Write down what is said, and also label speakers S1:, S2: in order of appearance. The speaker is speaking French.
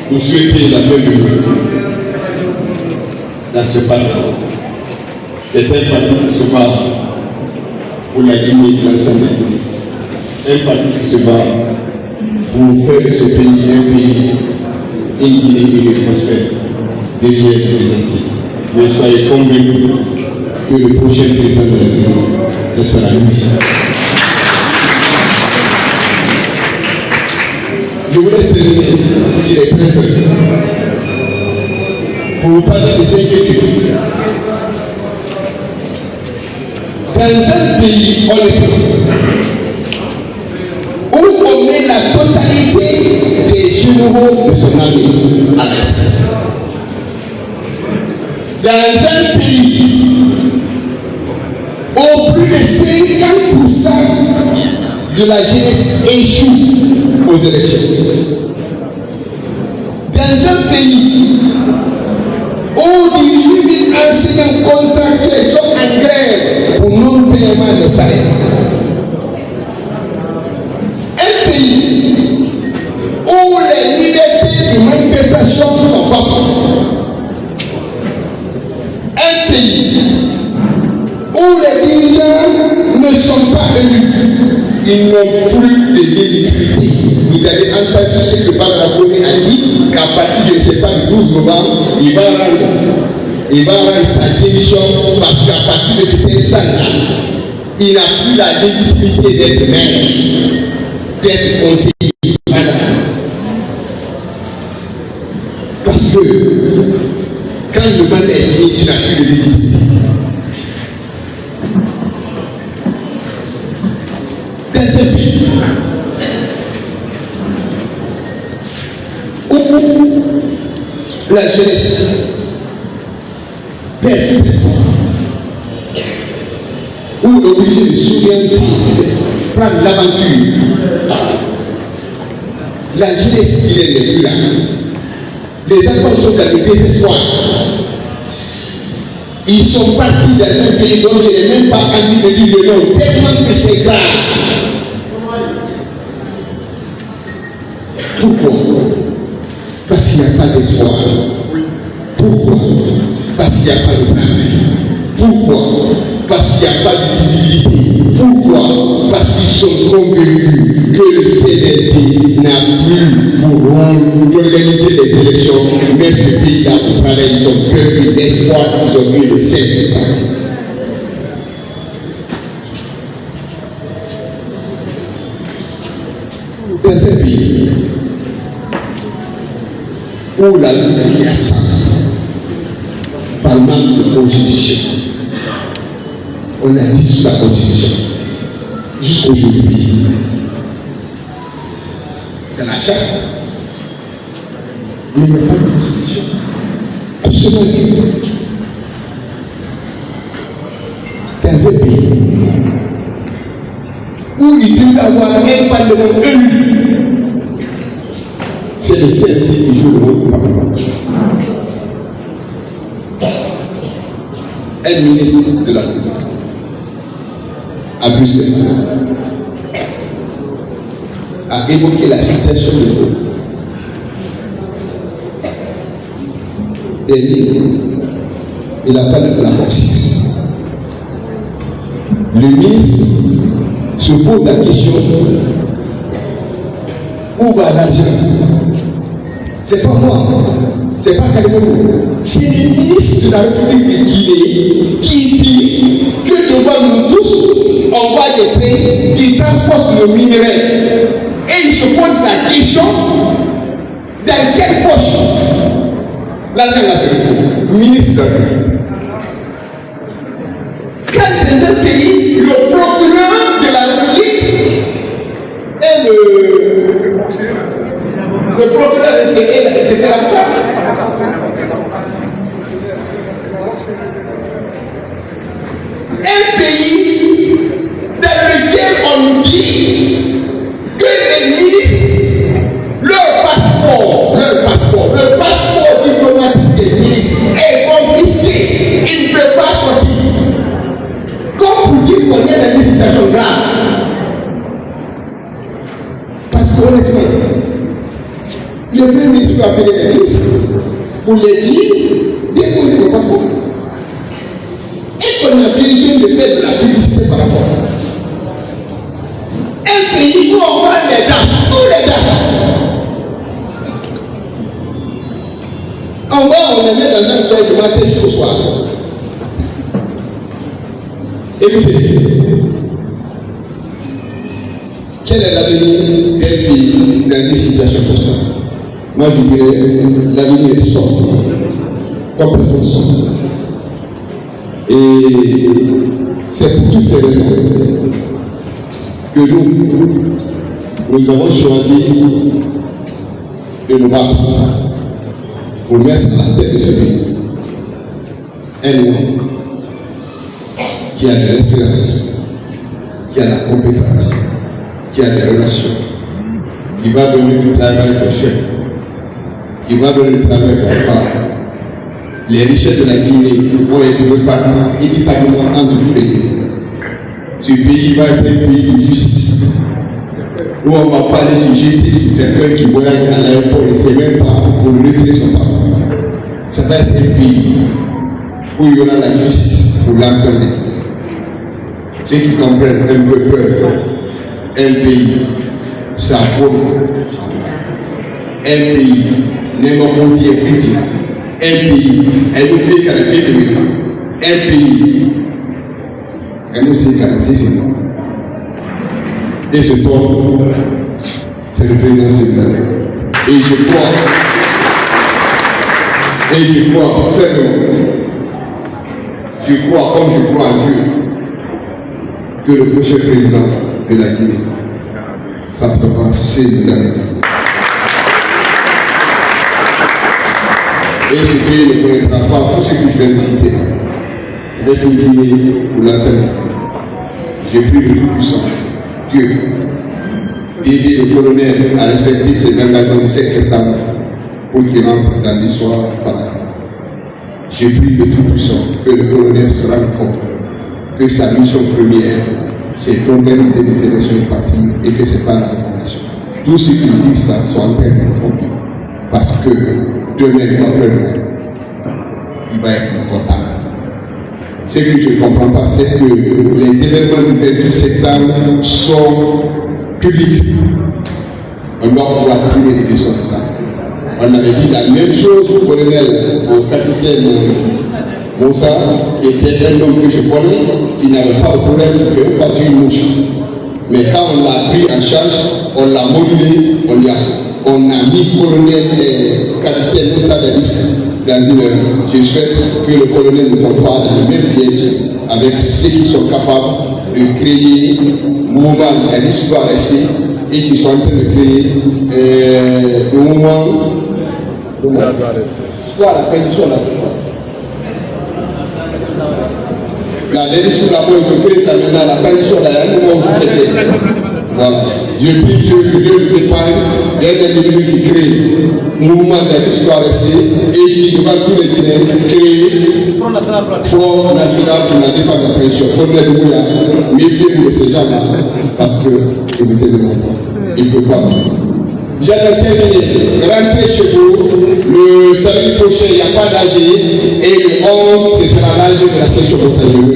S1: vous souhaiter la bienvenue dans ce parti. C'est un parti qui se bat pour la Guinée et l'ensemble du Guinée. Un parti qui se bat pour faire de ce pays un pays, une Guinée qui est prospère, derrière le mais soyez convaincus que le prochain président de la Guinée, ce sera lui. Je voulais terminer, parce qu'il est très heureux, pour vous parler des inquiétudes. Dans un pays honnête, où on met la totalité des généraux de son armée à la tête. Dans un pays où plus de 50% de la jeunesse échoue aux élections. Dans un pays où 18 000 enseignants contractuels sont en grève pour non-paiement des salaires. Un pays où les libertés de manifestation sont pas fortes. Un pays où les dirigeants ne sont pas élus. Ils n'ont plus de légitimité. Vous avez entendu ce que Barbara Koné a dit, qu'à partir, je ne sais pas, du 12 novembre, il va rendre sa démission parce qu'à partir de cet instant-là, il n'a plus la légitimité d'être maire, d'être conseiller. Parce que quand le mandat est fini, tu n'as plus de légitimité. Dans un pays où la jeunesse perd tout espoir, où on est obligé de s'orienter, de prendre l'aventure, la jeunesse qui n'est plus là. Les enfants sont dans le désespoir. Ils sont partis dans un pays dont je n'ai même pas envie de dire le nom, tellement que c'est grave. Pourquoi? Parce qu'il n'y a pas d'espoir. Pourquoi? Parce qu'il n'y a pas de travail. Pourquoi? Parce qu'il n'y a pas de visibilité. Pourquoi? Parce qu'ils sont convaincus que le CNLD n'a plus pour rôle d'organiser les élections, mais ce pays-là au travail, ils ont perdu l'espoir, ils ont eu le sexe. Dans un pays où la lutte est absente par manque de constitution, on a dissous la constitution jusqu'aujourd'hui. C'est la charte, mais il n'y a pas de constitution. Absolument libre. Dans un pays où il devait avoir un parlement élu, c'est le CNT qui joue le rôle du Parlement. Un ministre de la République à Bruxelles a évoqué la situation de l'eau. Des lignes, il a parlé de la bauxite. Le ministre se pose la question: où va l'argent? C'est pas moi, c'est pas Kalimono, c'est le ministre de la République de Guinée qui dit que devant nous tous, on voit des trains qui transportent nos minerais. Et il se pose la question: dans quelle poche l'argent va se retrouver? Ministre de la République. Quand dans un pays, le procureur de la République est le procureur, c'était l'avocat. Un pays dans lequel on nous dit que les ministres, leur passeport diplomatique des ministres est confisqué, ils ne peuvent pas sortir. Comme pour dire qu'on est dans une situation grave. Parce qu'honnêtement, Le Premier ministre peut appeler les ministres pour les dire déposer vos passeports. Est-ce qu'on a besoin de faire de la publicité par rapport à ça? Un pays où on parle des dates, tous les dates. On les met dans un coin du matin jusqu'au soir. Écoutez, quel est l'avenir d'un pays dans une situation comme ça? Moi je dirais, l'avenir est sombre, complètement sombre. Et c'est pour toutes ces raisons que nous avons choisi de nous battre pour mettre à la tête de ce pays un homme qui a de l'expérience, qui a la compétence, qui a des relations, qui va donner du travail au chef, qui va donner du travail au part. Les richesses de la Guinée vont être reparties équitablement entre tous les Guinéens. Ce pays va être un pays de justice, où on ne va pas aller se jeter sur quelqu'un qui voyage à l'aéroport et ne sait même pas pour lui retirer son passeport. Ça va être un pays où il y aura la justice pour l'ensemble des Guinéens. Ceux qui comprennent un peu peur, un pays, ça vaut. Un pays, n'aimons pas dire victime. Un pays, elle nous fait qu'elle fait de un pays, elle nous sait qu'elle fait c'est moi. Et ce tour, c'est le président sénégalais. Et je crois fermement, je crois comme je crois en Dieu, que le prochain président de la Guinée s'appellera Sénégalais. Et ce pays ne connaîtra pas tout ce que je viens de citer. C'est avec une Guinée pour l'ensemble. J'ai pris le plus puissant, Dieu, d'aider le colonel à respecter ses engagements du 7 septembre pour qu'il rentre dans l'histoire par la. J'ai pris le tout puissant que le colonel se rende compte que sa mission première, c'est d'organiser des élections de parti et que ce n'est pas la fondation. Tous ceux qui disent ça sont en train de me tromper. Parce que demain, après-demain, il va être content. Ce que je ne comprends pas, c'est que les événements du 28 septembre sont publics. On doit pouvoir tirer des leçons de ça. On avait dit la même chose au colonel, au capitaine Moussa, qui était un homme que je connais, qui n'avait pas de problème que battre une mouche. Mais quand on l'a pris en charge, on l'a modulé, on a mis colonel et capitaine Moussa dans une erreur. Je souhaite que le colonel ne tombe pas dans le même piège avec ceux qui sont capables de créer mouvement à l'histoire ici et qui sont en train de créer le mouvement. Soit la pétition de la la l'édition de la bonne de créer ça maintenant, la pétition de la mouvement aussi créé. Voilà. Je prie Dieu que Dieu nous épargne d'un individu qui crée mouvement de l'histoire ici et qui, devant tous les Guinéens, crée Front National pour la défense de la tradition. Méfiez-vous de ces gens-là parce que vous savez non pas. Il ne peut pas vous aider. J'avais terminé. Rentrez chez vous. Le samedi prochain, il n'y a pas d'âge. Et le 11, ce sera l'âge de la section montagne.